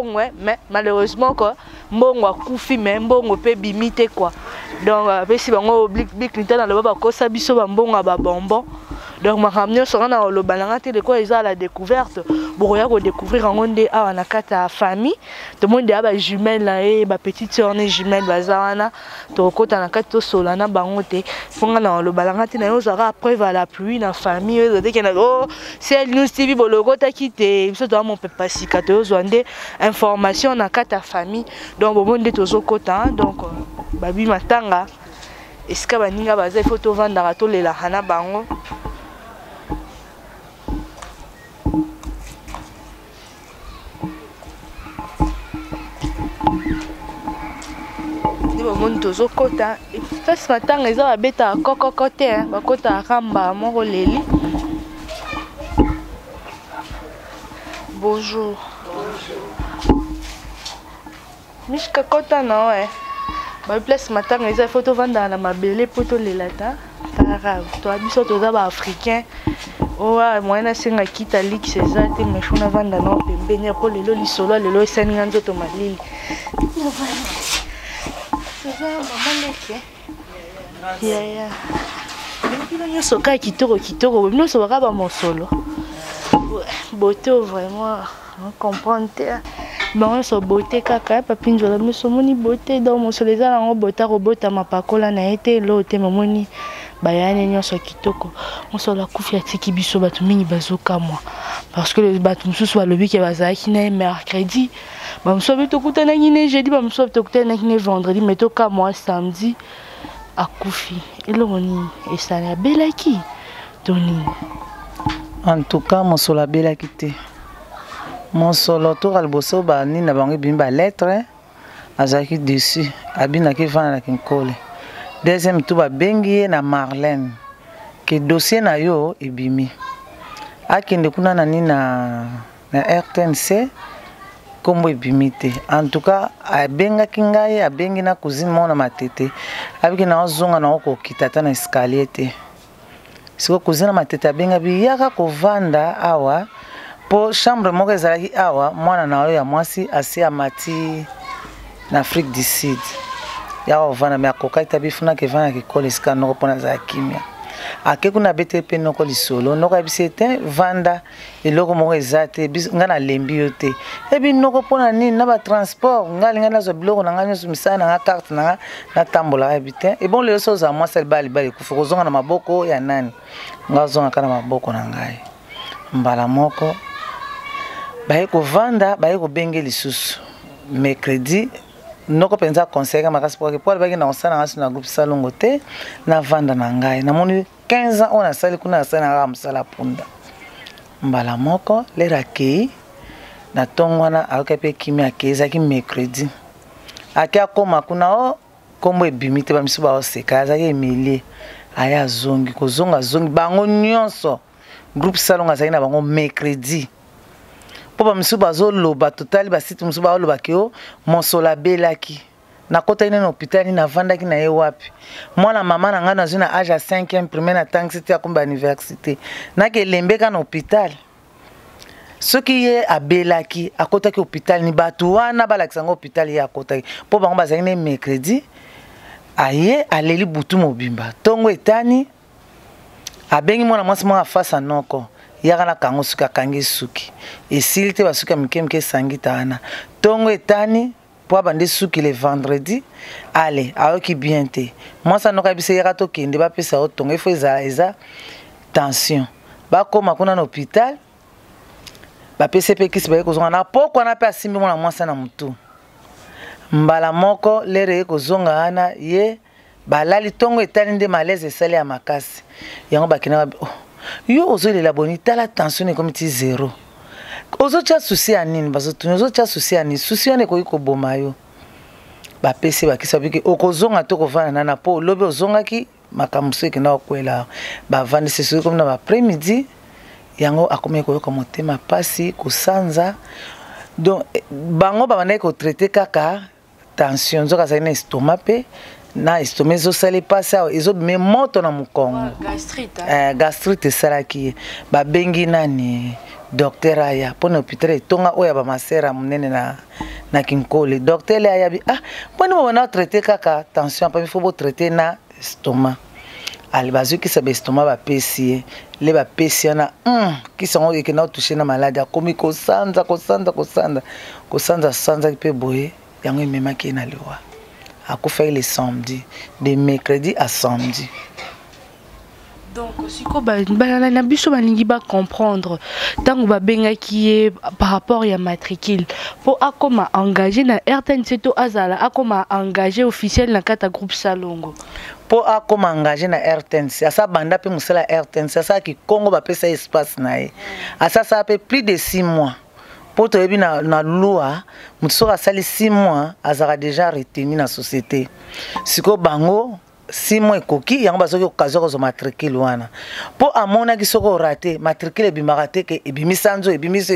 Ouais, mais malheureusement quoi, mbongo akufi mais mbongo peut bimiter quoi. Donc si bango oblique Clinton dans le baba ko sa biso ba mbongo ba bonbon. Donc ma ramnyo sera na lo balanga te de quoi ils ont la découverte. Boya ko découvrir en onde a na kata famille. Tout le monde a ba jumelle là et ba petite sœur né jumelle bazana. To kota na kata solana bango te. Fonga na lo balanga te na yo sera preuve à la pluie na famille de que na oh c'est nous TV bologo ta quitté. Biso to mon papa sikato zoande information na kata famille. Donc bon monde tozo kota donc babi matanga. Est-ce que baninga baza il faut to vendre to lela hana bango. Monde tozo kota face matanga eza babeta kokoko te bakota ramba moko leli. Bonjour. Mishka kota na ouais. Ba place matanga eza photo vanda na mabele poto lelata. Para to abiso toza ba africain. Owa moyena senga kita liki seza te meshona vanda no pembenya po lelo lisolo lelo esenga nzoto malili. Yeah. Mais soka kitoko nous so ba mosolo. Beauté vraiment on comprend. Bon so beauté kaka papinjola mais so moni beauté dans mosolo za na ngobota robota mapakola na été lote momoni bayane nyoso kitoko. Mosolo kufi atiki biso batu mingi bazoka moi parce que les batu mususu balobi ke bazaki na mercredi. Bamsobe to kutana ngine jeudi bamsobe to kutana ngine vendredi mais to ka moi samedi akufi eloni esana belaki toni en tout cas mosolo belaki te mosolo to kalboso ba ni na bango bimba lettre azaki dessus abina ki vana na kinkole deuxième to ba bengi na Marlène ke dossier na yo ebimi akende kuna na ni na RTNC kombo ebimite en tout cas abenga kingai abengi na cousine mona matete abiki na ozonga na oko kitata na escalier te siko cousine matete abenga bi yaka ko vanda awa po chambre moko ezalaki awa mwana na yo ya mwasi asi amati na Afrique du Sud ya ovana me akoka itabifuna ke vana ke koleska noko pona za kimia ake kuna bete pe noko lisolo noko bisete vanda eloko moko ezate ngana lembi yote ebi noko pona nini na ba transport ngali ngana zo biloko na ngani so misana na carte na tambola habite e bon le so za moi sel bali kufuko zonga na maboko ya nani ngazonga kana maboko na ngai mbala moko baye ko vanda baye ko benge lisusu mercredi noko penza conseil ka makasi pour que Paul bagi na osana ngasi na groupe salongo te na vanda na ngai na moni 15 ans on a sali kuna sana ga msala punda mbala moko le rakei na tongwana akape kimi akeza ki mercredi akia koma kuna o kombo ebimite ba misuba oseka za ye Emilie aya zongi ko zongi bango nyonso groupe salongo za ina bango mercredi Popa misuba zo loba totali ba site misuba o loba kio mosola belaki na kota ina na hôpital na vanda ki na ye wapi mwana mama na ngana zina âge à 5e primaire na tank cité ya komba université na ke lembeka na hôpital soki ye abelaki akota ki hôpital ni batu wana balakisa ngo hôpital ya akota po bango bazali na mercredi aye aleli butu mobimba tongo etani abengi mwana mwasi mwa face anoko yaka na kango suka kangi suki esili te basuka mikemike sangita ana tongo etani po bande suki le vendredi allez aoki bien te moi ça noka bise yaka to kende ba pesa o tongo ifo eza tension ba koma kuna na hôpital ba PCP kisi ba kozonga na poko na pe asimbi mwana mwasa na mutu mbala moko lere kozonga ana ye balali tongo etani nde malaise esali ya makasi yango bakina yo ozoli la bonita la tension comme ti zéro ozo cha souci anini bazo tuni ozo cha souci ani souci ane ko boma yo ba pese ba kisa biki okozonga to kovana na po lobe ozonga ki makamso ki na okwela ba vandi sesu comme na ba après-midi yango akomye ko yoka motema pasi ko sanza donc bango ba bana ko traiter kaka tension zoka sa ina estomac pe na estomezo sali pasa ezo me moto na mukongo gastrite gastrite salaki ba bengi nani docteur aya pour hôpital tonga oya ba masera munene na Kinkole docteur aya bi poni mo na traiter kaka tension pa il faut traiter na estomac ali bazu ki sa estomac ba pesi le ba pesi na ki songo ke na toucher na maladie komi ko sanza sanza pe boye yango mema ki na lewa akufa le samedi de mercredi à samedi. Donc si ko ba na biso balingi ba comprendre tant ba benga qui est par rapport à matricule pour akoma engagé na RTNC to azala akoma engagé officiel na kata groupe Salongo pour akoma engagé na RTNC asa banda pe musala RTNC asa ki Congo ba pesa espace na ye asa ça fait plus de 6 mois pour te yebi na loi muso asali 6 mois azara déjà retenu na société siko bango 6 mois koki yango bazoki occasion ko zo matricule wana po amona ki soko raté matricule bimarate ke ebimisanzo ebimiso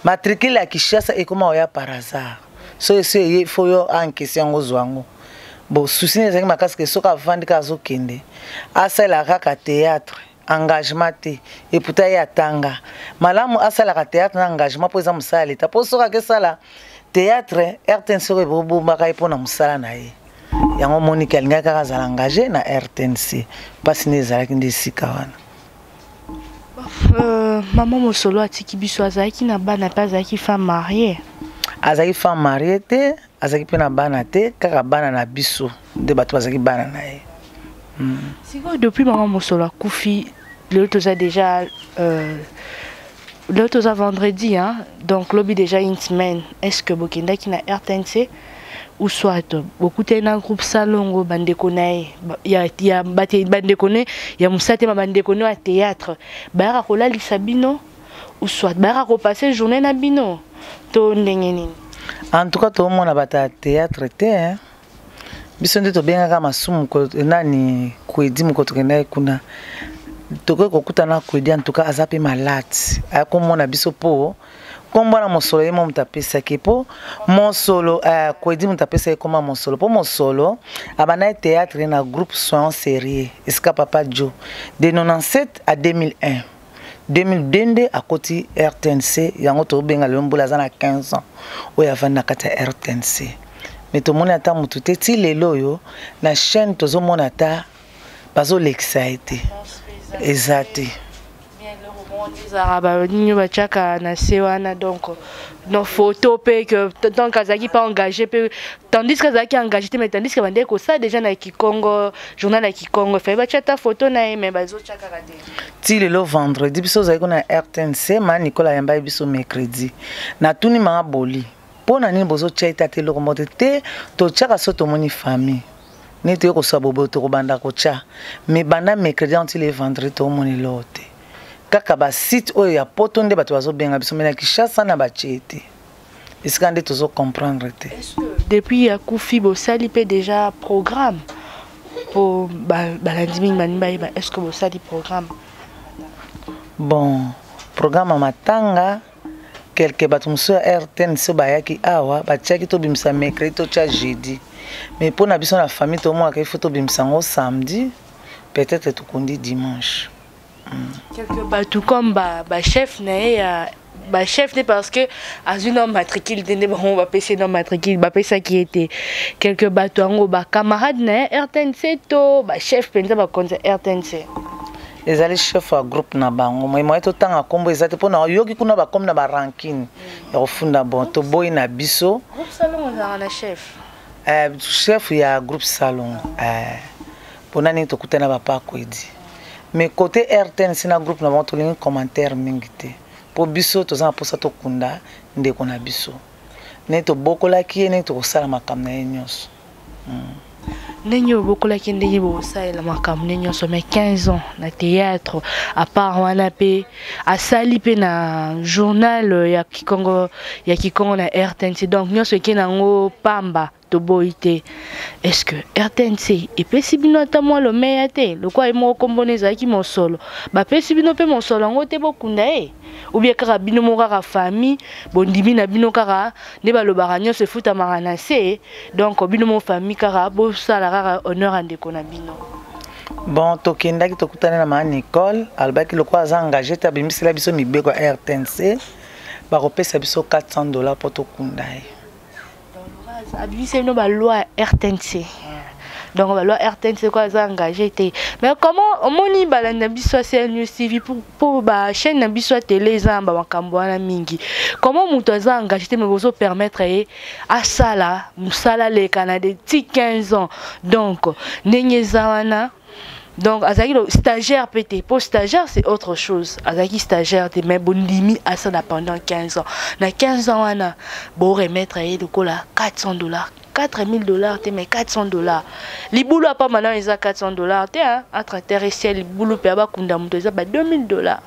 matricule ya Kishasa ekoma oya par hasard so il faut yo en question ngozwango bo souci ezaki makasi ke soka vandi ka zo kende asala kaka théâtre engagement te et pourtant ya tanga malamu asala ka théâtre na engagement po eza musala leta po soka ke sala théâtre RTNC ko bo makai po na musala na ye yango Monique alinga kaka zala engagé na RTNC parce ne ezalaki nde sika wana maman Mosolo atiki biso azalaki na bana pe azalaki femme mariée azalaki femme mariée te azalaki pe na bana te kaka bana na biso nde bato bazalaki bana na ye siko depuis maman Mosolo akufi le toza déjà le toza vendredi hein donc lobby déjà une semaine est-ce que bokendaki na RTNC ou soit beaucoup de dans groupe Salongo bande konae ya bate bande konae ya musate ma bande konae à théâtre ba ko la lisabino ou soit ba ko passer journée na bino to ndengeni en tout cas tout le monde a bata théâtre te hein biso nde to benga kama sumu ko nani kwedi mu ko to kena kuna to ko kutana kwedi en tout cas azape malade ako mona biso po Kombona Mosolo yemo mutapesa kepo Mosolo kwedi mutapesa koma Mosolo po Mosolo abana théâtre na groupe Soin Sérieux Esca Papa Joe de 97 à 2001 2022 à côté RTNC yango to benga lombola za na 15 ans oya vana kata RTNC mais to mona ta mutute ti lelo yo na chaîne to zo mona ta bazo l'excité exact donc nos photos que tant Kazaki pas engagé tandis que Kazaki engagé mais tandis que bande ko ça déjà na Kikongo journal na Kikongo fait ba chata photo na mais bazo chaka kade ti le vendredi biso za na RTNC ma Nicolas yamba biso mercredi na tuni ma boli pona nini bozo chaita te lo mote te to chaka soto moni famille ni te ko sabobo to banda ko cha mais banda mercredi anti le vendredi to moni lote kaka ba site oyo ya poto nde bato bazo benga biso mena Kishasa na bachete esika nde tozo comprendre te depuis ya kufi bo sali pe déjà programme pour balandimi manimba est-ce que bo sali programme bon programme matanga quelque bato muso RTNC bayaki awa batiaki to bimisa mercredi to cha jeudi mais pour na biso na famille to mo ka faut to bimisa ngo samedi peut-être to kondi dimanche. Quelque bateau comme chef chef parce que à une homme matricule on va passer dans matricule va ça qui était quelques bateaux en camarade RTNC to chef penza ba konza RTNC ezali chef à groupe na bango moi moi to tanga kombo ezate pona yoki kuna ba comme na ba ranking ya ofunda bon to boy na biso groupe salon on a chef chef ya groupe salon pona ni to kutana ba pa kwedi. Mais côté RTNC na groupe na bantu lingi commentaire mingite po biso to za posa to kunda nde kona biso ne to bokola ki ne to sala makamna nyonso nenyo bokola ki nde bo sala makamna nyonso mais 15 ans na théâtre à part wana pe a sali pe na journal ya Kikongo na RTNC donc nyonso ki na ngo pamba to boité est-ce que RTNC et pesi bino ata moi le meilleur le quoi mo komboneza ki Mosolo ba pesi bino pe Mosolo ngo te bokunda ou bien kaka bino mo kaka famille bondimi na bino kaka ne ba lo baranyo se futa marana se donc bino mo famille kaka bo sala kaka honneur ande kona bino Bon, tokendaki tokutana na ma Nicole, albaki lokwa aza engagé ta bimisela biso mibeko ya RTNC, bakopesa biso $400 pour tokunda ye. Donc abisi no ba loi RTNC. Donc la loi RTNC quoi aza engagé te. Mais comment moni balanda biso c'est News TV pour ba chaîne na biso télé zamba makambo wana mingi. Comment muto aza engagé te me bozo permettre à ça là, musala le Canada de 15 ans. Donc ndenge zawana. Donc, Azaki le stagiaire PT, pour stagiaire c'est autre chose. Azaki stagiaire, mais bon limite à ça pendant 15 ans. Dans 15 ans, on a beau remettre de cola $400, $4000, mais $400. Les boulots pas maintenant ils ont $400, entre terre et ciel, les boulots perdent kunda muto ils ont $2000.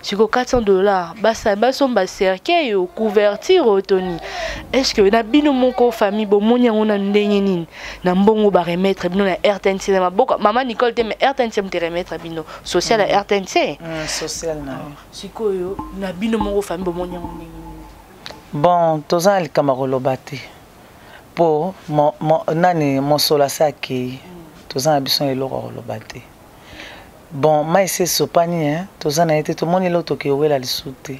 Sur $400, basa somba cercueil ou couverture au Tony. Est-ce que na bino moko famille bo monya ona ndenge nini na mbongo ba remettre bino na RTNC na maboko maman Nicole te mais RTNC me te remettre bino social à RTNC social na sikoyo na bino moko famille bo monya ndenge nini. Bon toza likamako lobate po nani mosola saki toza na biso eloko lobate. Bon, moi c'est sopani hein, toza na été tout monde l'autre qui owe la lisute.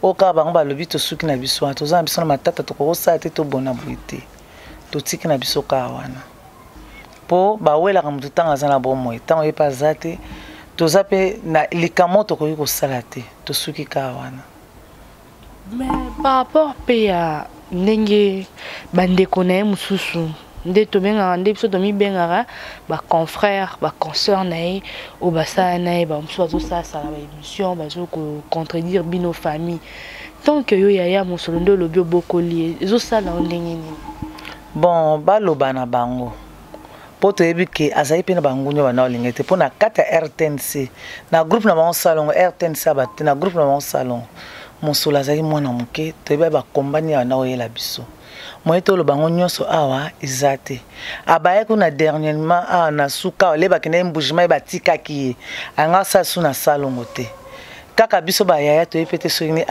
O ka bango ba lobi to suki na biso, toza na biso na matata to ko sa te to bona buite. To tiki na biso ka wana. Po ba wela ka mutu tanga za na bomo, tango e pa zate, toza pe na likamo to ko sala te, to suki ka wana. Mais par rapport à ndenge bande konaye mususu nde to benga nde biso to mi benga ba confrère ba consoeur nae o basa nae ba mso azo sa sala ba émission bazo ko contredire bino famille tant que yo yaya mosolo ndo lobi obokoli ezo sala ndenge ni. Bon baloba na bango poto yebi ke azai pe na bango nyo bana olingete po na kata RTNC na groupe na bango salon RTNC abate na groupe na bango salon mosolo azali mwana muke to yebi ba kombani na oyela biso. Moi to lo bango nyonso awa izate abaye kuna dernièrement na suka le bakene mbujima batika ki anga sa suna salongo te kaka biso ba yaya to epete soini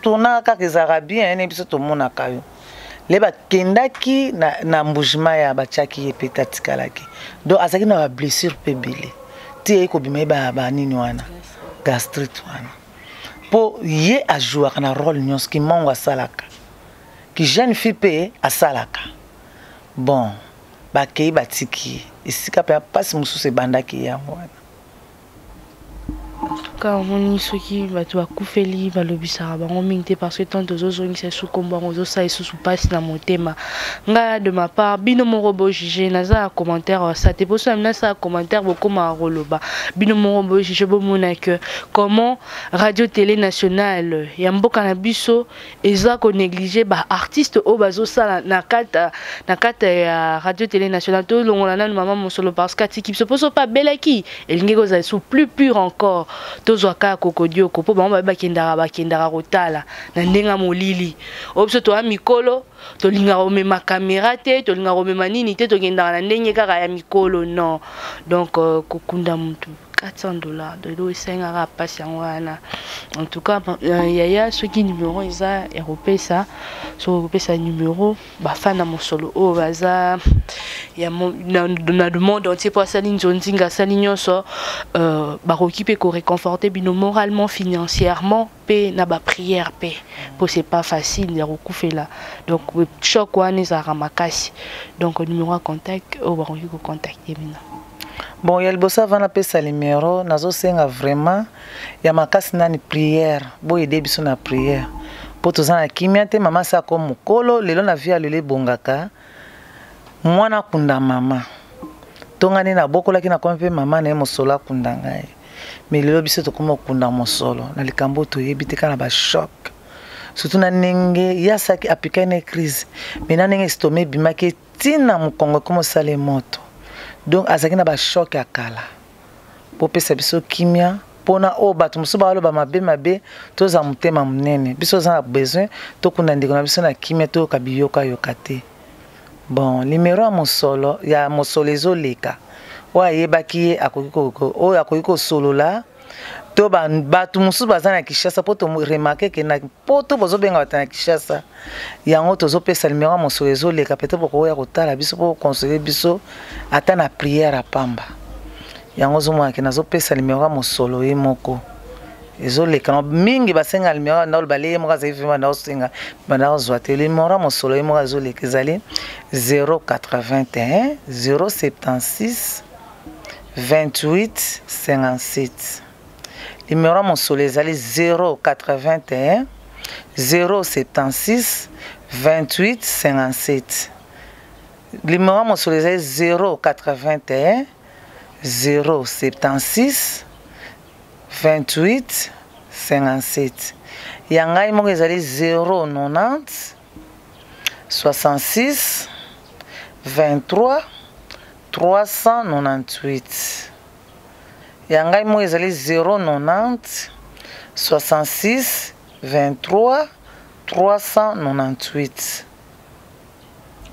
tona kaka ezara bien ne biso to mona kayo le bakendaki na mbujima ya bachaki epeta tikalaki do azaki na ba blessure pebele ti eko bima ba nini wana gastrite wana po ye ajua kana rôle nyonso ki mongo asalaka qui jeune fille paye à salaka. Bon, ba kei batiki. Ici ka passe musu se banda ki ya mwana. Quand on ceux qui va tu akufeli va lobisa ba ngomingte parce que tant de autres qui se combat ozo ça et sous passe na motema. Nga de ma part bino mo robo jugé naza commentaire ça te pose même ça commentaire beaucoup ma roloba. Bino mo robo jugé bo mona que comment radio télé nationale ya mboka na biso eza ko négliger ba artiste o bazo sala na kata ya radio télé nationale to longola na maman mon solo parce que qui se pose pas belaki elingi ko za sous plus pur encore. Tozwaka kokodio kopo ba bakendara rotala na ndenga molili opso to amikolo to linga omema caméra te to linga omema nini te to kendara na ndenge kaka ya mikolo non donc kokunda mutu $400 de l'eau et 5 à passer en tout cas yaya ceux qui numéro isa européen ça sur européen ça numéro ba fan na mosolo o baza ya na demande entier pour saline zonzinga saline so ba occuper ko réconforter bino moralement financièrement pe na ba prière pe pour c'est pas facile ya recouffer là donc choc wana za ramakasi donc numéro à contact o ba ko contacter bino. Bon, il y a le bossa va pesa numéro, nazo senga vraiment ya makasi nani prière, bo aider biso na prière. Po tozana kimia te mama sa ko mukolo, lelo na via lele bongaka. Mwana kunda mama. Tongani na bokola ki na kompe mama na mosola kunda ngai. Mais lelo biso to komo kunda mosolo, na likambo to yebite kana ba choc. Surtout na nenge ya saki apika na crise. Mais na nenge stomé bimaki tina mukongo komo sale moto. Donc azaki na ba choc ya kala po pesa biso kimia pona o batu musu ba loba mabe toza mutema munene biso za besoin to kuna ndiko na biso na kimia to kabiyoka yokate. Bon numéro mosolo ya mosolezo leka wa yebaki akokiko o akokiko solo la to batu musu bazana Kishasa poto remarquer que na poto bozo benga batana Kishasa yango tozo pesa numéro mosolezo leka peut-être pour ya kotala biso pour conseiller biso ata na prière à pamba yango zomona ke nazopesa numéro mosolo ye moko ezoleka mingi basenga numéro na balé moko azaifi na osenga bana ozwa te numéro mosolo ye moko ezoleka ezali 081 076 28 57. Numéro mosolo ezali 081 076 28 57. Numéro mosolo ezali 081 076 28 57. Yangai moko ezali 090 66 23 398. Yangai moko ezali 090 66 23 398.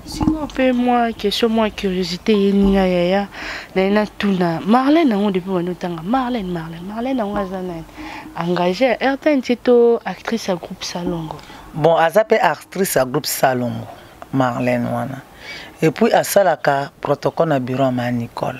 Si on fait moi question moi curiosité yenia yaya na tuna Marlène on depuis on tanga Marlène on azana engagée RTN to actrice à groupe Salongo. Bon azape actrice à groupe Salongo Marlène wana. Et puis à salaka protocole na bureau à Nicole.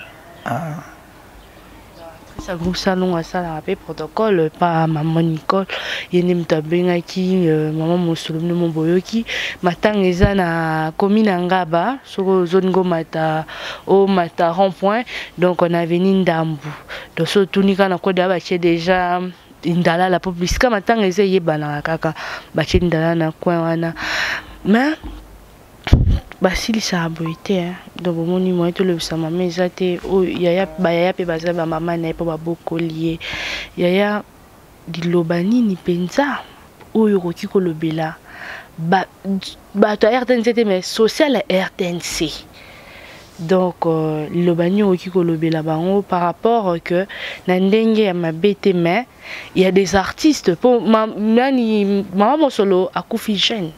Ça groupe salon à ça rappel protocole pas maman Nicole yene mtabenga ki maman Mosolomne Momboyoki matang eza na commune Ngaba sur zone Gomata au mata rond-point donc on a venu Ndambu donc so tunika na ko da chez déjà indala la publicité matang eza yebana kaka ba chez ndala na coin wana mais basili sa aboité donc moni moi to le sama mezate o yaya bayaya pe baza ba mama na po ba bokolier yaya dilobani ni penza oyo koki ko lobela ba to RTNC mais social RTNC donc lobani oki ko lobela bango par rapport que na ndenge ya mabete mais il y a des artistes pour nani mama solo akufi jeune.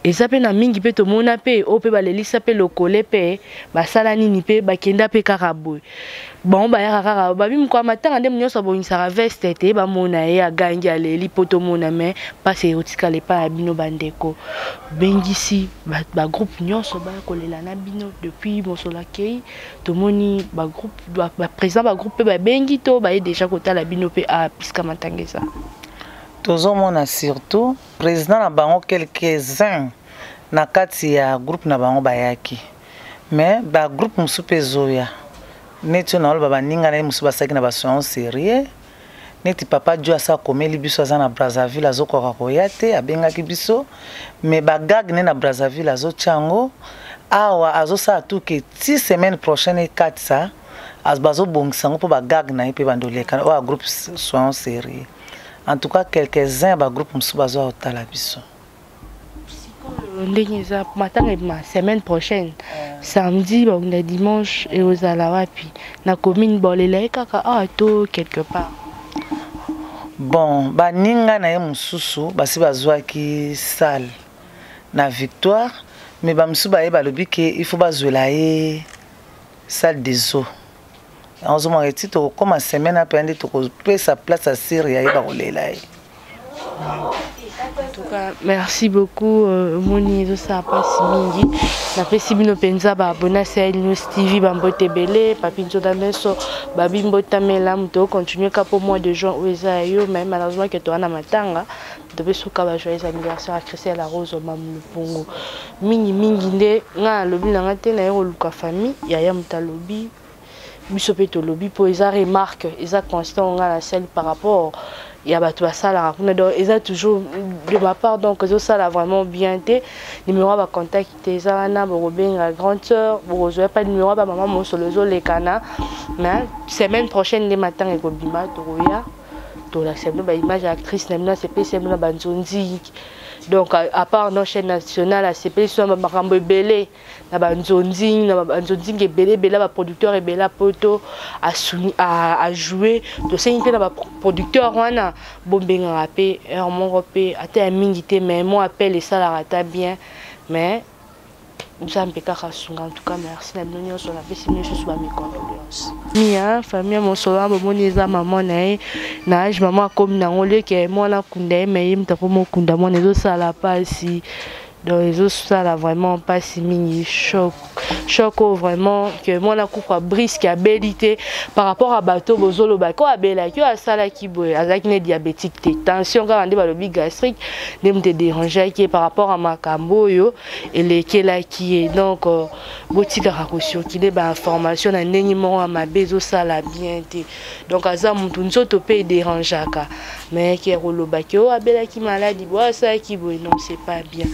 Et ça peut na mingi pe to mona pe o pe balelisa pe lokole pe basala nini pe bakenda pe karabo bon ba ya kaka ba bim kwa matanga ndem nyoso bo insara veste te ba mona ya gangi aleli poto mona me passe otika le pa bino bandeko bengisi ba groupe nyoso ba kolela na bino depuis mosola kei to moni ba groupe ba président ba groupe ba bengi to ba déjà kotala bino pe a piska matangeza. Tozo mona surtout président na bango quelques-uns na kati ya groupe na bango bayaki mais ba groupe musupe zoya neti na olo baba ninga na musuba saki na basoon sérieux neti papa Dieu asa komeli biso za na Brazzaville azokoka koyate abengaki biso mais ba gag ne na Brazzaville azochango awa azosa tout que 6 semaines prochaine 4 ça azbazo bongsango po ba gag na ipe bandoleka o groupe soon sérieux. En tout cas, quelques-uns ba groupe msubazo otala biso. Ndengeza matin et ma semaine prochaine samedi bon dimanche et aux alawapi na commune bolela kaka to quelque part. Bon, ba ninga na ye mususu basi bazwaki salle na Victoire mais ba msuba ye balobi ke il faut bazwela ye salle des eaux. En ce moment, comme une semaine après, tu sa place à Syrie. En tout cas, merci beaucoup, Moni. Ça passe mingi. N'apprécie bien penza ba abonner à News TV, bambote belé, papinzo dameso, babimbo tamela, muto continuer qu'à pour mois de juin où ils aillent, même malheureusement que tu as na matanga, devait souka ba joyeux anniversaire à Christelle la Rose au Mamu Pongo. Mingi nde nga lobi na ngate na yo luka famille, yaya mutalobi. Bisopeto lobby pour les remarques, ils ont constant la scène par rapport il y a battu ça la raconte donc ils ont toujours de ma part donc ça l'a vraiment bien été numéro va contacter ça na Robin la grande sœur vous avez pas de numéro ba maman mon sur le zoo les cana mais semaine prochaine les matins et kobima toya to la semaine ba image actrice na c'est spécial na banzonzi. Donc à part nos chaînes nationales, à CP, soit Marambo Belé, na banzonzi ke belé bela ba producteur et bela poto à jouer. Donc c'est une peu na producteur wana bombenga rapé, mon rapé, ate mingité mais moi appelle et ça la rata bien mais nous avons en tout cas merci la nous sur la baisse mes choses mes condoléances. Mia famille mon sola bon eza maman na âge maman comme na ngole ke moi na kunda mais imta ko mo kunda moi nezo sala pas si donc les autres ça là vraiment pas si mini choc choc vraiment que moi na coupe brisque à bélité par rapport à bateau bozolo bako a bela qui a sala qui boy avec ne diabétique tension quand on dit le big gastrique ne me déranger qui par rapport à ma cambo yo et les qui là qui est donc botika rakotion qui est ba information na ndenge mo ma bezo sala bien té donc aza mutu nzoto pe dérangeaka mais qui est rolo bako a bela qui maladie boy ça qui boy non c'est pas bien.